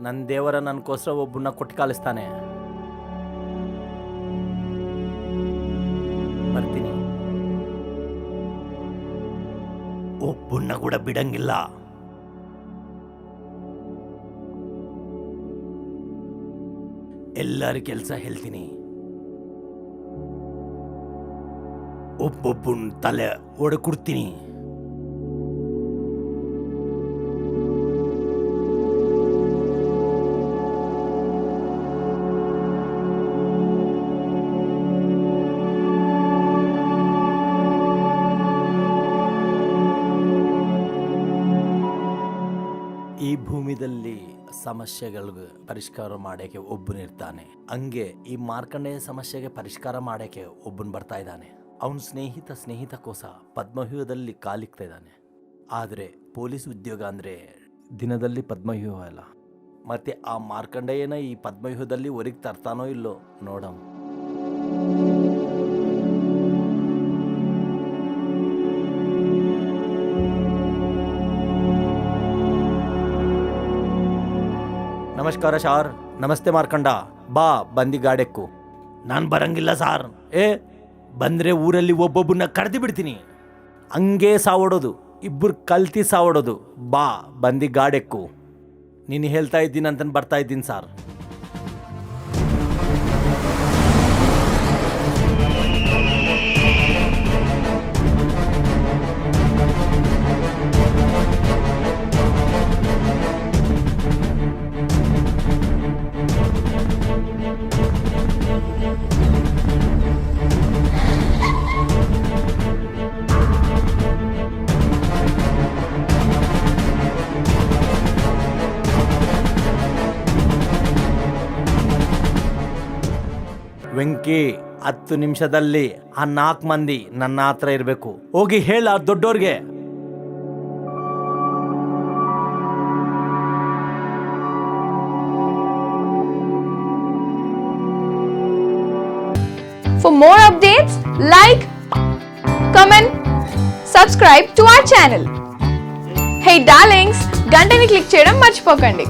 ನನ್ನ ದೇವರ ನನಗೋಸ್ಕರ ಒಬ್ಬನ್ನ ಕೊಟ್ಟು ಕಳಿಸ್ತಾನೆ. ಬರ್ತೀನಿ. ಒಬ್ಬನ್ನ ಕೂಡ ಬಿಡಂಗಿಲ್ಲ. ಎಲ್ಲರ ಕೆಲಸ ಹೇಳ್ತೀನಿ. ಒಬ್ಬೊಬ್ಬನ ತಲೆ ಹೊಡೆಕೊಡ್ತೀನಿ. ಈ ಭೂಮಿದಲ್ಲಿ ಸಮಸ್ಯೆಗಳಿಗೆ ಪರಿಷ್ಕಾರ ಮಾಡೋಕ್ಕೆ ಒಬ್ಬನಿರ್ತಾನೆ. ಹಂಗೆ ಈ ಮಾರ್ಕಂಡೇಯ ಸಮಸ್ಯೆಗೆ ಪರಿಷ್ಕಾರ ಮಾಡೋಕ್ಕೆ ಒಬ್ಬನು ಬರ್ತಾ ಇದ್ದಾನೆ. ಅವನ ಸ್ನೇಹಿತಕ್ಕೋಸ್ಕರ ಪದ್ಮವ್ಯೂಹದಲ್ಲಿ ಕಾಲಿಕ್ತಾ ಇದ್ದಾನೆ. ಆದರೆ ಪೊಲೀಸ್ ಉದ್ಯೋಗ ಅಂದರೆ ದಿನದಲ್ಲಿ ಪದ್ಮವ್ಯೂಹ ಅಲ್ಲ. ಮತ್ತೆ ಆ ಮಾರ್ಕಂಡೇಯನ ಈ ಪದ್ಮವ್ಯೂಹದಲ್ಲಿ ಹೊರಗೆ ತರ್ತಾನೋ ಇಲ್ಲೋ ನೋಡಮ್. ನಮಸ್ಕಾರ ಸಾರ್. ನಮಸ್ತೆ ಮಾರ್ಕಂಡ. ಬಾ ಬಂದಿ ಗಾಡೆಕ್ಕು. ನಾನು ಬರಂಗಿಲ್ಲ ಸಾರ್. ಬಂದರೆ ಊರಲ್ಲಿ ಒಬ್ಬೊಬ್ಬನ್ನ ಕಡ್ದು ಬಿಡ್ತೀನಿ. ಹಂಗೆ ಸಾವಡೋದು, ಇಬ್ಬರು ಕಲ್ತಿ ಸಾವಡೋದು. ಬಾ ಬಂದಿ ಗಾಡೆಕ್ಕು. ನೀನು ಹೇಳ್ತಾ ಇದ್ದೀನಿ ಅಂತ ಬರ್ತಾ ಇದ್ದೀನಿ ಸಾರ್. ವೆಂಕಿ, 10 ನಿಮಿಷದಲ್ಲಿ ಆ 4 ಮಂದಿ ನನ್ನ ಹತ್ರ ಇರಬೇಕು. ಹೋಗಿ ಹೇಳ ದೊಡ್ಡೋರ್ಗೆ. For more updates, like, comment, subscribe to our channel. Hey darlings, గంటని click చేయడం మర్చిపోకండి.